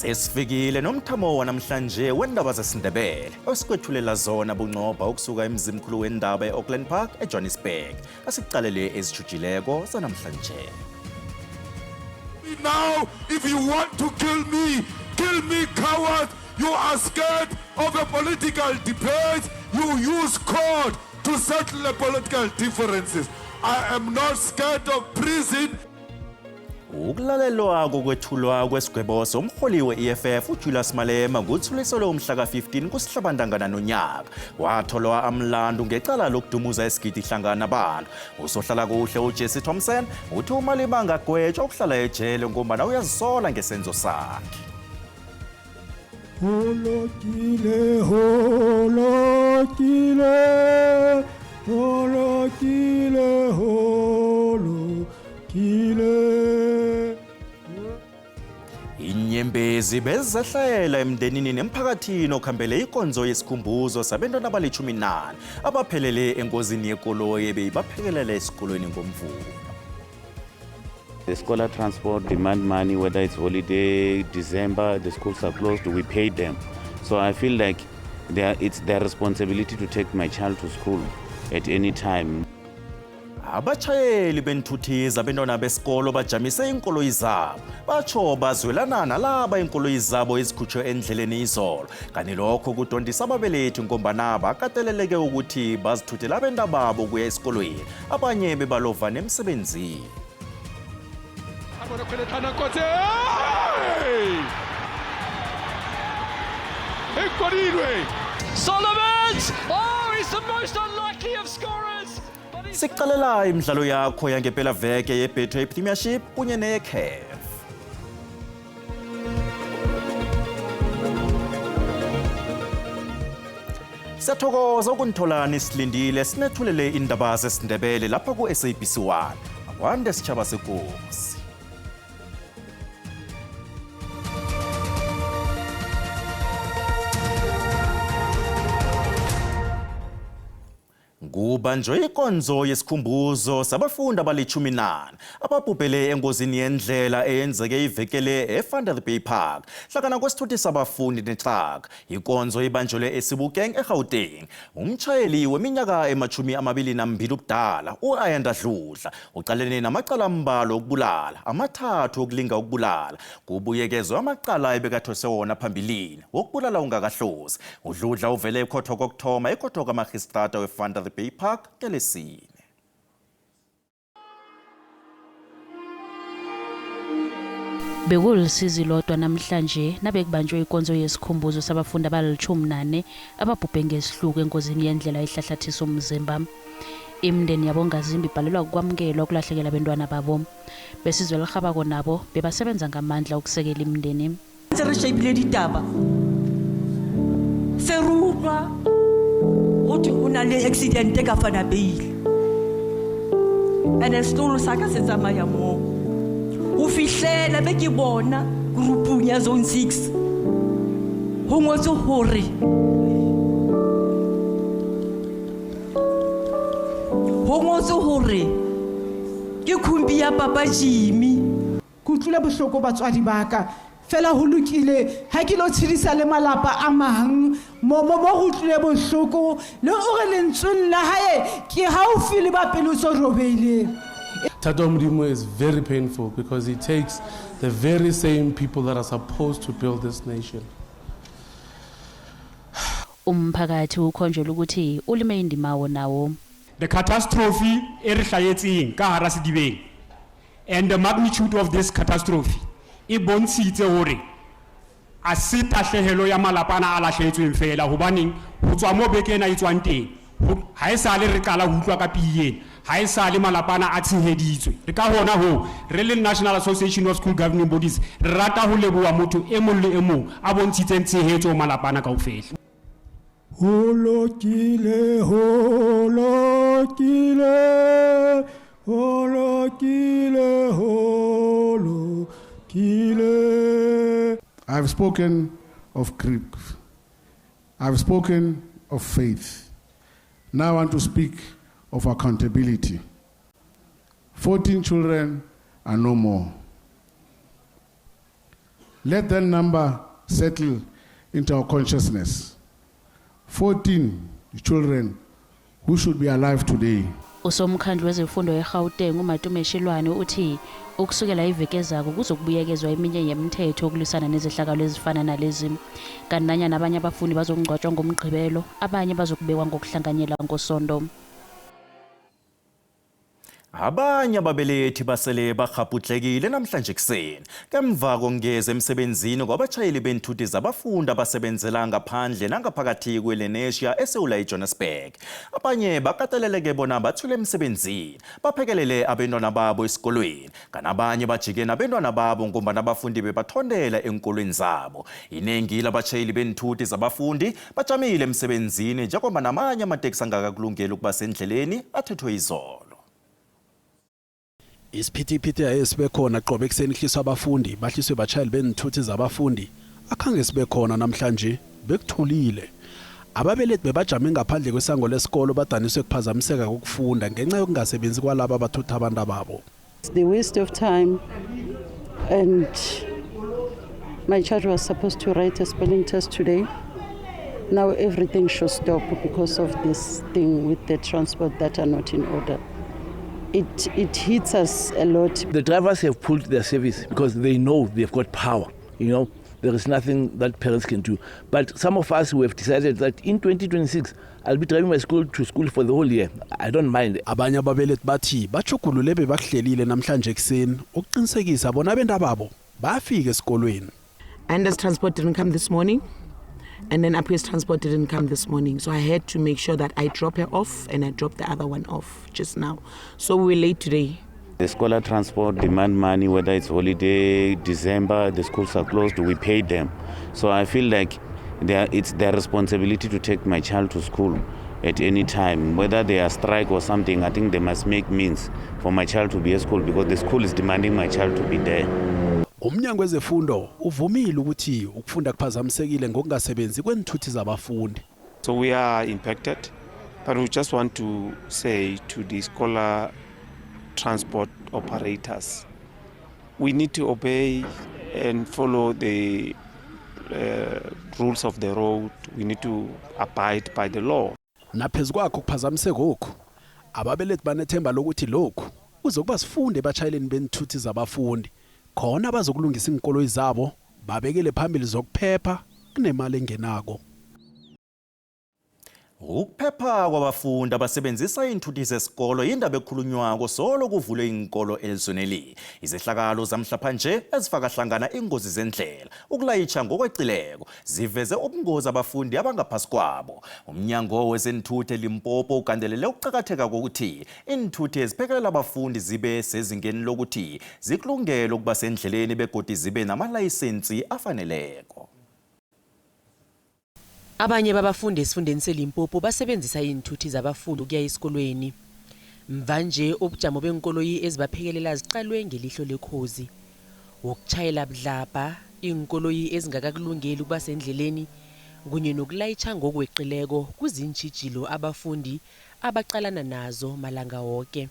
Sesifikile nomthamo wanamhlanje wendaba zesiNdebele osikwethulela zona bunqopha ukusuka emzimkhulu wendaba eAuckland Park eJohannesburg. Asicalele ezijujileko zanamhlanje. Now, if you want to kill me, coward. You are scared of a political debate. You use court to settle the political differences. I am not scared of prison. Ukulalelwa kokwethulwa kwesigwebo somholi we-EFF uJulius Malema ngothuliselo umhla ka-15 kusihlabantangana nonyaka watholwa amlandu ngecala lokudumuza isigidi hlangana nabantu. Usohlala kuhle uJesse Thompson uthi uMalema angagwetshwa ukuhlala ejele ngombana uyazisola ngesenzo sakhe. Holokile, Inyembezi bezahlayela emndenini nemphakathini okhambele ikonzo yesikhumbuzo sabantwana abali-14 abaphelele engozini yekoloyi ebeyibaphekelele esikolweni ngomvulo. The scholar transport demand money, whether it's holiday, December, the schools are closed, we pay them. So I feel like it's their responsibility to take my child to school at any time. Abatshayeli benthuthi zabantwana besikolo bajamise inkoloyi zabo batsho bazwelana nalaba inkoloyi zabo ezikhutshwe endleleni izolo kanti lokho kudondisa ababelethi ngombana bakateleleke ukuthi bazithuthele abantwababo kuya esikolweni abanye bebalova nemsebenzini. Solomons! Oh, he's the most unlucky of scorers! Siqalela imidlalo yakho yangempela veke yeBetway Premiership kunye neCAF. Siyathokoza ukunitholani silindile sinethulele indaba zesiNdebele lapha ku-SABC1. Akwande sitshaba sekosi. Kubanjwe ikonzo yesikhumbuzo sabafundi abali-14 ababhubhele engozini yendlela eyenzeke ivekele eVanderbay Park hlakana kwesithuthi sabafundi netruck. Ikonzo ibanjelwe eSebokeng eGauteng. Umtshayeli weminyaka ema-22 ubudala u-Ayanda Dludla uqalene namacala ambalwa okubulala, 3 okulinga ukubulala. Kubuyekezwe amacala ebekathose wona phambilini wokubulala ungakahlozi. uDludla uvele ekhotho kokuthoma ekhotho kaMagistrata weVanderbay Park kelesine. Bekulisizi lodwa namhlanje nabekubanjwe ikonzo yesikhumbuzo sabafundi abali-14 ababhubhe ngesihluku engozini yendlela ehlahlathisa umzimba. Imndeni yabongazimbi ibhalelwa ukwamukelwa ukulahlekela abantwana babo. Besizwe lirhabako nabo bebasebenza ngamandla ukusekela imndeni. Re shebile ditaba. Seruwa uthi una le accident ka Vanderbay. Ene stolo saka se tsamaya mo. O fihlela be ke bona groupung ya zone 6. Ho ngotse hore ke khumbi ya Papa Jimmy. kutlula bohloko batswadi baka fela ho lokile ha ke lo tshedisa le malapa a mang mo go tlile bohloko le o re lentsweng la hae ke haufi le ba peloso robeile. Thato Modimo is very painful because it takes the very same people that are supposed to build this nation. Umphakathi ukhonjela ukuthi ulime indimawo nawo. The catastrophe e re hlayetseng ka hara sedibeng and the magnitude of this catastrophe e bontshitse hore a se tahlehelo ya malapana a lahletsweng fela hobaneng ho tswa mo bekena e tswang teng ha e sa le re qala ho utlwa ka piyeng ha e sa le malapana a tsheheditswe re ka hona ho re le National Association of School Governing Bodies re rata ho leboha motho e mong le e mong a bontshitseng tshehetso malapana kaofela. Holokile. I've spoken of grief. I've spoken of faith. Now I want to speak of accountability. 14 children are no more. Let that number settle into our consciousness. 14 children who should be alive today. Usomkhandlu wezemfundo eGauteng uMatume Shilwane uthi ukusukela iveke ezako kuzokubuyekezwa eminye yemithetho okulwisana nezehlakalo ezifana nalezi. Kanti nanyana abanye abafundi bazokungcwatshwa ngomgqibelo, abanye bazokubekwa ngokuhlanganyela ngosondo. Abanye ababelethi basele baghaputlekile namhlanje kuseni kemva kongeza emsebenzini kwabatshayeli benthuthi zabafundi abasebenzela ngaphandle nangaphakathi kweLenasia eSewula eJohannesburg. Abanye bakateleleke bona bathule emsebenzini baphekelele abantwana babo esikolweni, kanabanye bajike nabantwana babo ngoba abafundi bebathondela enkolweni zabo. Inengi labatshayeli benthuthi zabafundi bajamile emsebenzini njengoba namanye amateksi angakakulungeli ukuba sendleleni athethwe izolo. Isiphithiphithi ayesibe khona qobe ekuseni hliswa abafundi bahliswe batshayeli benthuthi zabafundi akhange sibe khona namhlanje bekuthulile. Ababelethi bebajame ngaphandle kwesango lesikolo badaniswe kuphazamiseka kokufunda ngenxa yokungasebenzi kwalabo abathutha abantu ababo. It's the waste of time, and my child was supposed to write a spelling test today. Now everything should stop because of this thing with the transport that are not in order. It hits us a lot. The drivers have pulled their service because they know they've got power. You know, there is nothing that parents can do. But some of us who have decided that in 2026, I'll be driving my school to school for the whole year. I don't mind. Abanye ababelethi bathi bachugulule bebahlelile namhlanje ekseni ukuqinisekisa bona abendababo bafika esikolweni. Anda's transport didn't come this morning, and then Apu's transport didn't come this morning. So I had to make sure that I drop her off and I dropped the other one off just now. So we were late today. The scholar transport demand money, whether it's holiday, December, the schools are closed, we pay them. So I feel like it's their responsibility to take my child to school at any time. Whether they are strike or something, I think they must make means for my child to be at school because the school is demanding my child to be there. Umnyango wezefundo uvumile ukuthi ukufunda kuphazamisekile ngokungasebenzi kwenthuthi zabafundi. So we are impacted, but we just want to say to the scholar transport operators, we need to obey and follow the rules of the road. We need to abide by the law. Naphezu kwakho kuphazamiseka lokhu, ababelethi banethemba lokuthi lokhu uzokuba sifunde batshayeleni benthuthi zabafundi. Khona bazokulungisa inkolo izabo babekele phambili zokuphepha kunemali engenako. Ukuphepha kwabafundi abasebenzisa inthuthi zesikolo indaba ekhulunywako solo kuvulwe inkolo elizweni. Izehlakalo zamhlapha nje ezifaka hlangana ingozi zendlela ukulayitsha ngokwecileko ziveze ubungozi abafundi abangaphasi kwabo. Umnyango wezenthuthi eLimpopo ugandelele ukuqhakatheka kokuthi inthuthi eziphekelela abafundi zibe sezingeni lokuthi zikulungele ukuba sendleleni begodi zibe namalayisensi afaneleko. Abanye babafundi esifundeni seLimpopo basebenzisa inthuthi zabafundi ukuya esikolweni. Mvanje ubujamo benkoloyi ezibaphekelela ziqalwe ngelihlo lekhozi. Ukutshayela budlabha, inkoloyi ezingakakulungeli ukuba sendleleni kunye nokulayitsha ngokweqileko kuzintshijilo abafundi abaqalana nazo malanga wonke.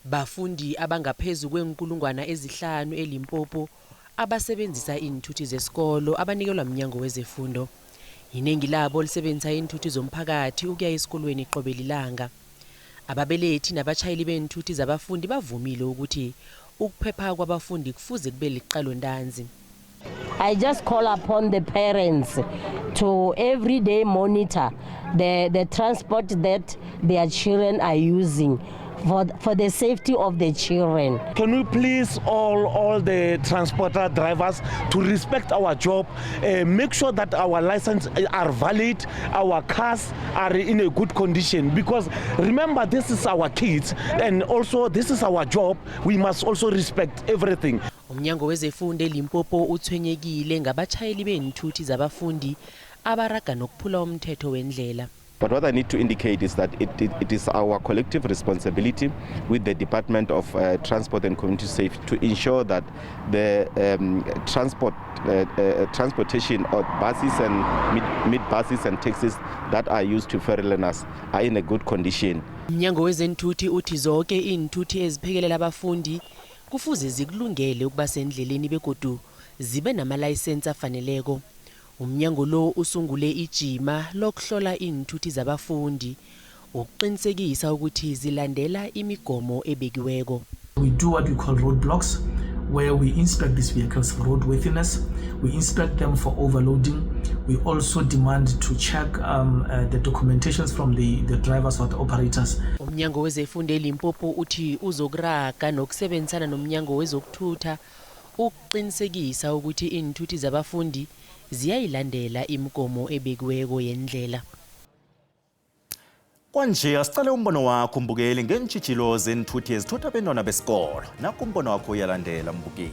Bafundi abangaphezulu kwenkulungwana ezihlanu eLimpopo abasebenzisa inthuthi zesikolo abanikelwa umnyango wezefundo. Inengi labo lisebenzisa inthuthi zomphakathi ukuya esikolweni qobe lilanga. Ababelethi nabatshayeli benthuthi zabafundi bavumile ukuthi ukuphepha kwabafundi kufuze kube liqalo ntanzi. I just call upon the parents to every day monitor the transport that their children are using for the safety of the children. Can we please all the transporter drivers to respect our job, make sure that our licenses are valid, our cars are in a good condition, because remember this is our kids and also this is our job. We must also respect everything. Umnyango wezefundo eLimpopo uthwenyekile ngabatshayeli benthuthi zabafundi abaraga nokuphula umthetho wendlela. But what I need to indicate is that it is our collective responsibility with the Department of Transport and Community Safety to ensure that the transportation of buses and mid-buses and taxis that are used to ferry learners are in a good condition. Umnyango wezenthuthi uthi zonke inthuthi eziphekelela abafundi kufuze zikulungele ukuba sendleleni begodu zibe namalayisensi afaneleko. Umnyango lo usungule ijima lokuhlola inthuthi zabafundi ukuqinisekisa ukuthi zilandela imigomo ebekiweko. We do what we call roadblocks, where we inspect these vehicles for roadworthiness. We inspect them for overloading. We also demand to check the documentations from the drivers or the operators. Umnyango wezefundo eLimpopo uthi uzokuraga nokusebenzisana nomnyango wezokuthutha ukuqinisekisa ukuthi inthuthi zabafundi ziyayilandela imigomo ebekiweko yendlela. Kwanje asicale umbono wakho mbukeli ngeentshijilo zenthuthi ezithutha abantwana besikolo. Nakho umbono wakho uyalandela mbukeli.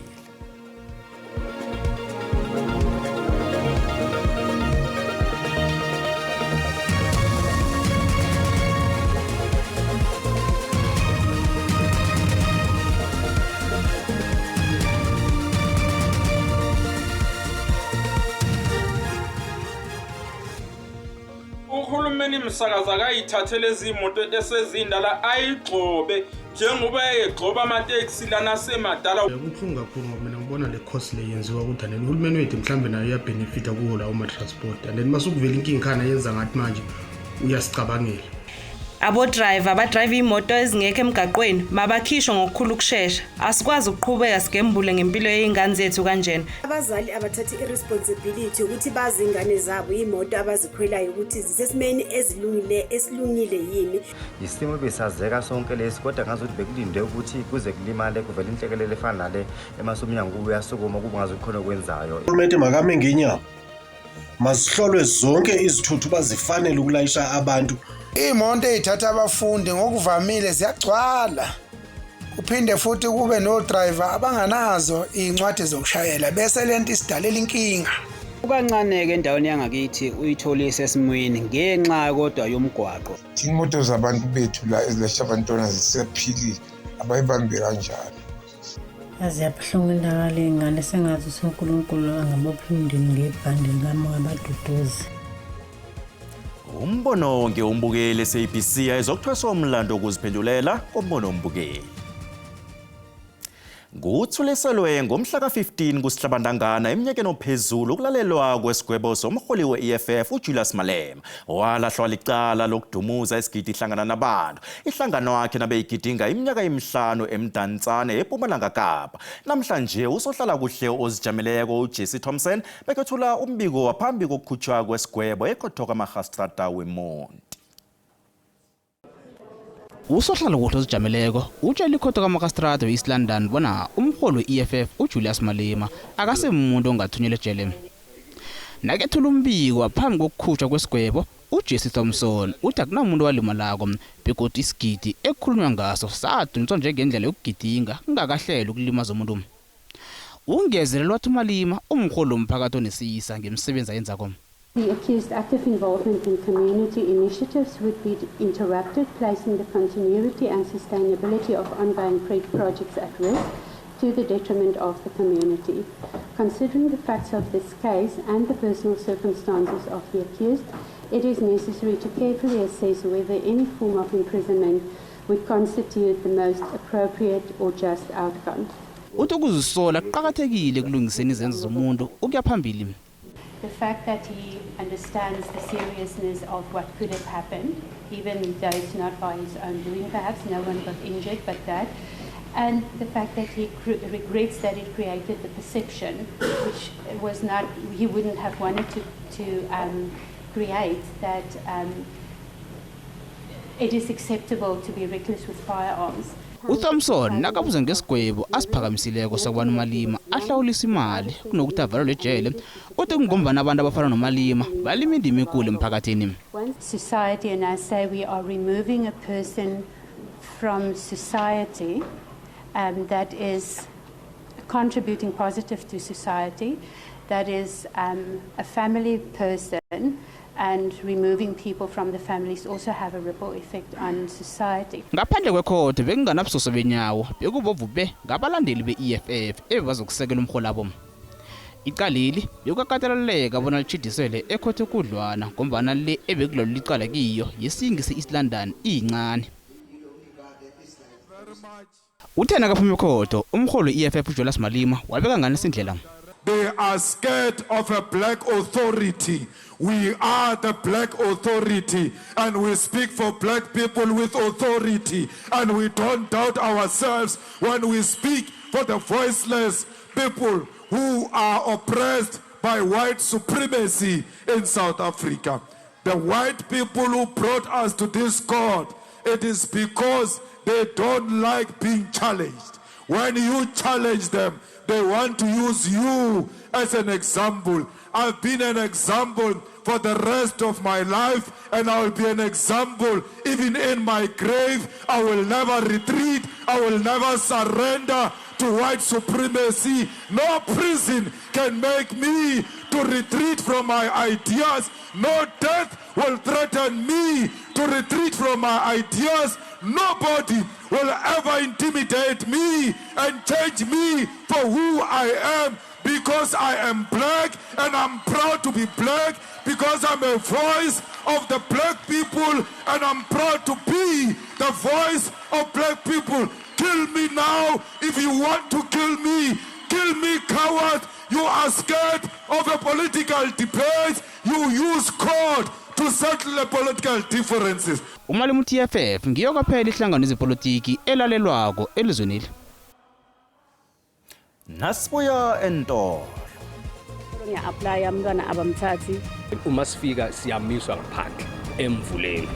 Uhulumeni msakaza akayithathele izimoto esezindala ayigxobe njengoba egxoba amateksi lana semadala. Kubuhlungu kakhulu ngoba mina ngibona le cost le yenziwa ukuthi and uhulumeni wethu mhlambe nayo uyabenefita kuwo lawo ma-transport and then masukuvela inkinga khana yenza ngathi manje uyasicabangela. Abo-driver abadrive imoto ezingekho emgaqweni mabakhishwe ngokukhulu ukushesha. Asikwazi ukuqhubeka sigembule ngempilo yezingane zethu kanjena. Abazali abathatha irresponsibility ukuthi bazi ingane zabo imoto abazikhwelayo ukuthi zisesimeni esilungile yini. Isimo besazeka sonke lesi kodwa ngazothi bekulinde ukuthi kuze kulimale kuvela inhlekelele efana nale emasomnyango uyasukuma kubangazi ukukhona okwenzayo. Uhulumeni makame ngenyama. Masihlolwe zonke izithuthu bazifanele ukulayisha abantu. Imonto ezithatha abafundi ngokuvamile ziyagcwala. Kuphinde futhi kube no driver abanganazo incwadi zokushayela bese lento isidalela inkinga. Ukancane ke endaweni yangakithi uyitholise esimweni ngenxa kodwa yomgwaqo. Imoto zabantu bethu la ezilasha abantwana zisephilile abayibambe kanjalo. Aziyabuhlungu indaba lengane sengathi uNkulunkulu angabopha umndeni ngebhandi likamoya baduduze. Umbono wonke umbukeli SABC ayizokuthwesa umlando ukuziphendulela kombono umbukeli. Nguthuleselwe ngomhla ka-15 kuSihlabantangana eminyakeni ophezulu ukulalelwa kwesigwebo somholi we-EFF uJulius Malema walahlwa licala lokudumuza isigidi ihlangana nabantu. Ihlangano yakhe nabeyigidinga iminyaka emihlanu eMdantsane eMpumalanga Kapa. Namhlanje usohlala kuhle ozijameleko uJesse Thompson bekethula umbiko waphambi kokukhutshwa kwesigwebo eKothoka Magistrata weMonti. Usohlala kuhle ozijameleko utshela iKothoka Magistrate we-East London bona umholi we-EFF uJulius Malema akasemuntu ongathunyelwa ejele. Nakethula umbiko phambi kokukhutshwa kwesigwebo uJesse Thompson uthi akunamuntu walimalako begodwa isigidi ekukhulunywa ngaso sadunyiswa njengendlela yokugidinga kungakahlelwa ukulimaza umuntu. Ungezelela wathi uMalema umholi womphakathi onesisa ngemsebenzi ayenzako. The accused active involvement in community initiatives would be interrupted, placing the continuity and sustainability of ongoing projects at risk to the detriment of the community. Considering the facts of this case and the personal circumstances of the accused, it is necessary to carefully assess whether any form of imprisonment would constitute the most appropriate or just outcome. Ukuzisola kuqhakathekile kulungiseni izenzo zomuntu ukuya phambili. The fact that he understands the seriousness of what could have happened, even though it's not by his own doing, perhaps no one got injured but that, and the fact that he regrets that it created the perception, which was not, he wouldn't have wanted to create, that it is acceptable to be reckless with firearms. uThompson nakabuza ngesigwebo asiphakamisileko sakubana uMalema ahlawulisa imali kunokuthi avalelwe ejele uthi kungombana abantu abafana noMalema balima indima enkulu emphakathini. Society, and I say we are removing a person from society that is contributing positive to society, that is a family person, and removing people from the families also have a ripple effect on society. Ngaphandle kwekhotho bekunganabusoso benyawo bekubovube ngabalandeli be-EFF ebazokusekela umholi wabo. Icaleli bekukateleleka bona lichidisele ekhotho kudlwana ngombana le ebekulolu licala kiyo yesingisi East London incane. Uthena kaphuma ekhotho umholi we-EFF uJulius Malema wabeka ngani isindlela. They are scared of a black authority. We are the black authority, and we speak for black people with authority, and we don't doubt ourselves when we speak for the voiceless people who are oppressed by white supremacy in South Africa. The white people who brought us to this court, it is because they don't like being challenged. When you challenge them, they want to use you as an example. I've been an example for the rest of my life, and I will be an example even in my grave. I will never retreat. I will never surrender to white supremacy. No prison can make me to retreat from my ideas. No death will threaten me to retreat from my ideas. Nobody will ever intimidate me and change me for who I am, because I am black, and I'm proud to be black, because I'm a voice of the black people, and I'm proud to be the voice of black people. Kill me now if you want to kill me. Kill me, coward. You are scared of a political debate. You use court to settle the political differences. Umalimu TFF ngiyo kwaphela ihlangano zepolitiki elalelwako elizweni. Nasibuya entolo. Ngiya-apply umntwana abamthathi. Uma sifika siyamiswa ngaphandle emvuleni.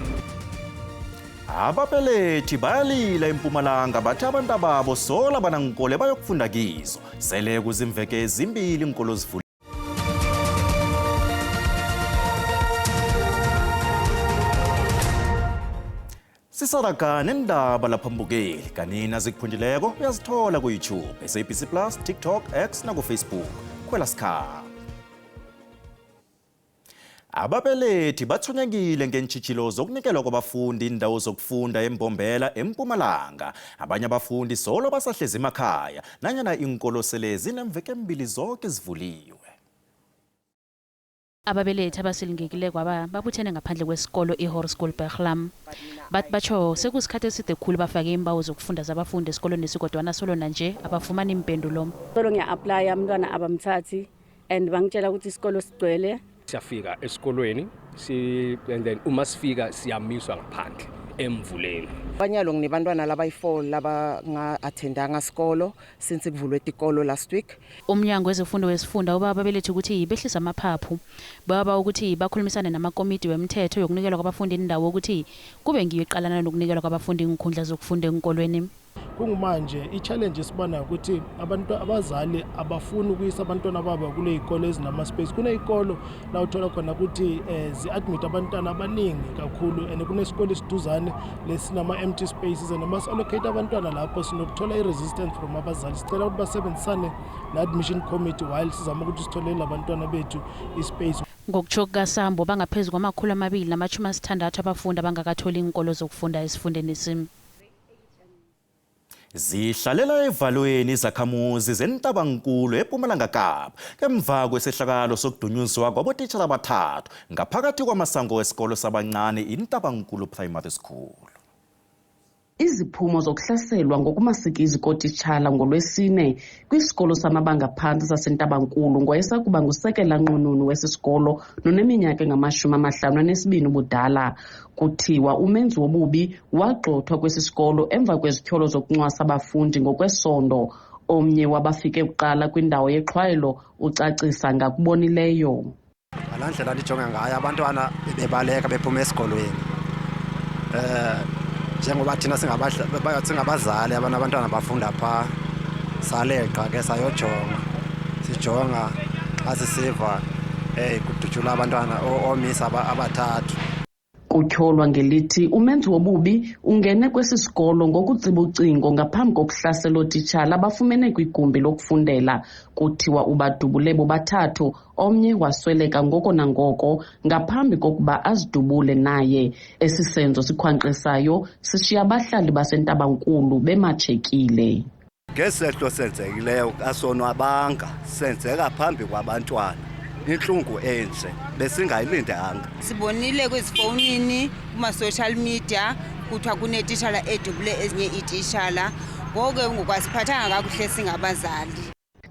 Ababelethi bayalila eMpumalanga bathi abantu ababo sola banankole bayokufunda kizo. Sele kuzimveke ezimbili inkolo zivulile. Sisaraga nendaba lapha mbukeli kanina zikuphundileko uyazithola ku YouTube, SABC Plus, TikTok, X na ku Facebook. Khwela sikhala. Ababelethi bathonyekile ngentshitshilo zokunikelwa kwabafundi indawo zokufunda eMbombela eMpumalanga. Abanye abafundi solo basahlezi emakhaya nanyana inkolo sele zinemveke embili zonke zivuliwe. Ababelethi abasilingekile kwaba babuthene ngaphandle kwesikolo iHoërskool Berglam. Batsho sekusikhathe eside khulu bafake imbawo zokufunda zabafundi esikolweni esikodwana solona nje abafumana impendulo. Solo ngiya-apply umntwana abamthathi and bangitshela ukuthi isikolo sigcwele. Siyafika esikolweni and then uma sifika siyamiswa ngaphandle emvuleni. Banyalo nginebantwana labayi4 laba nga-attendanga isikolo since kuvulwe isikolo last week. Umnyango wezifundo wesifunda ubaba babelethi ukuthi behlisa amaphaphu. Baba ukuthi bakhulumisane namakomiti wemthetho yokunikelwa kwabafundi indawo ukuthi kube ngiyo iqalana nokunikelwa kwabafundi inkundla zokufunda enkolweni. Kungumanje i-challenge esibana ukuthi abantu abazali abafuni ukuyisa abantwana babo kule izikole ezinama-space. Kunezikolo la uthola khona ukuthi zi-admit abantwana abaningi kakhulu, and kunesikole esiduzane lesinama-empty spaces, and mas-allocate abantwana lapho sinokuthola i-resistance from abazali. Sicela ukuthi basebenzisane ne-admission committee while sizama ukuthi sitholele abantwana bethu i-space. Ngokutsho kukaSambo bangaphezu kwama260 abafundi abangakatholi inkolo zokufunda esifundeni sim. Zihlalela evalweni izakhamuzi zentabankulu eMpumalanga Kapa kemva kwesehlakalo sokudunyuzwa kwabotitshala abathathu ngaphakathi kwamasango wesikolo sabancane iNtabankulu Primary School. Iziphumo zokuhlaselwa ngokumasikizi kotitshala ngolwesine kwisikolo samabanga phansi saseNtabankulu ngoyesakuba ngusekela nqununu wesisikolo noneminyaka engama-52 ubudala. Kuthiwa umenzi wobubi wagxothwa kwesisikolo emva kwezityholo zokuncwasa abafundi ngokwesondo. Omnye wabafike kuqala kwindawo yexhwayelo ucacisa ngakubonileyo. Ngala ndlela ndijonga ngayo abantwana bebaleka bephuma esikolweni. Njengoba thina singabazali abantwana bafunda pha saleqa ke sijonga asisiva kudutshula abantwana omisa abathathu. Kutyholwa ngelithi umenzi wobubi ungene kwesi sikolo ngokutsiba ucingo ngaphambi kokuhlasela ootitshala abafumene kwigumbi lokufundela. Kuthiwa ubadubule bobathathu, omnye wasweleka ngoko nangoko ngaphambi kokuba azidubule naye. Esi senzo sikhwankqisayo sishiya abahlali baseNtabankulu bematshekile. Ngesehlo senzekileyo asonwabanga senzeka phambi kwabantwana. Inhlungu enje besingayilindanga. Sibonile kwizifowunini kuma-social media kuthiwa kunetitshala edubule ezinye iititshala, ngoko ngokwasiphathanga kakuhle singabazali.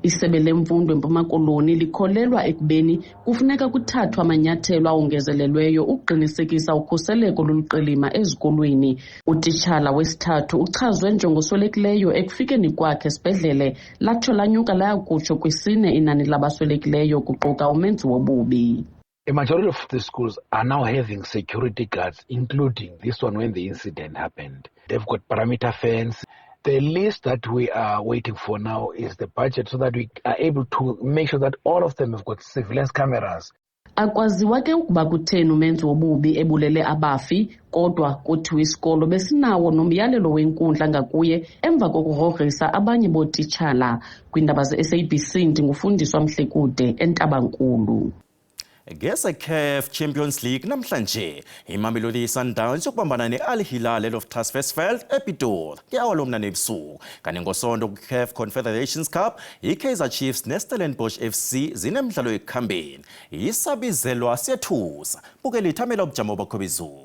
Isebe lemfundo eMpuma Koloni likholelwa ekubeni kufuneka kuthathwe amanyathelo awongezelelweyo ukuqinisekisa ukhuseleko loluqilima ezikolweni. Utitshala wesithathu uchazwe njengoswelekileyo ekufikeni kwakhe esibhedlele latsho lanyuka layakutsho kwisine inani labaswelekileyo kuquka umenzi wobubi. A majority of the schools are now having security guards, including this one when the incident happened. They've got perimeter fence. The list that we are waiting for now is the budget so that we are able to make sure that all of them have got surveillance cameras. Akwaziwa ke ukuba kutheni umenzi wobubi ebulele abafi, kodwa kuthiwa isikolo besinawo nomyalelo wenkundla ngakuye emva kokugrogrisa abanye bootitshala. Kwiindaba ze-SABC ndingufundiswa Mhlekude eNtabankulu. Ngese-CAF Champions League namhlanje iMamelodi Sundowns yokubambana ne-Al Hilal of Transversfeld ePitori nge-hour lomnane ebusuku. Kanti ngosonto kwi-CAF Confederations Cup i-Kaizer Chiefs ne-Stellenbosch FC zinemidlalo ekukhambeni. Isabizelwa siyethusa bukela ithamela ubujamo bakho bezulu.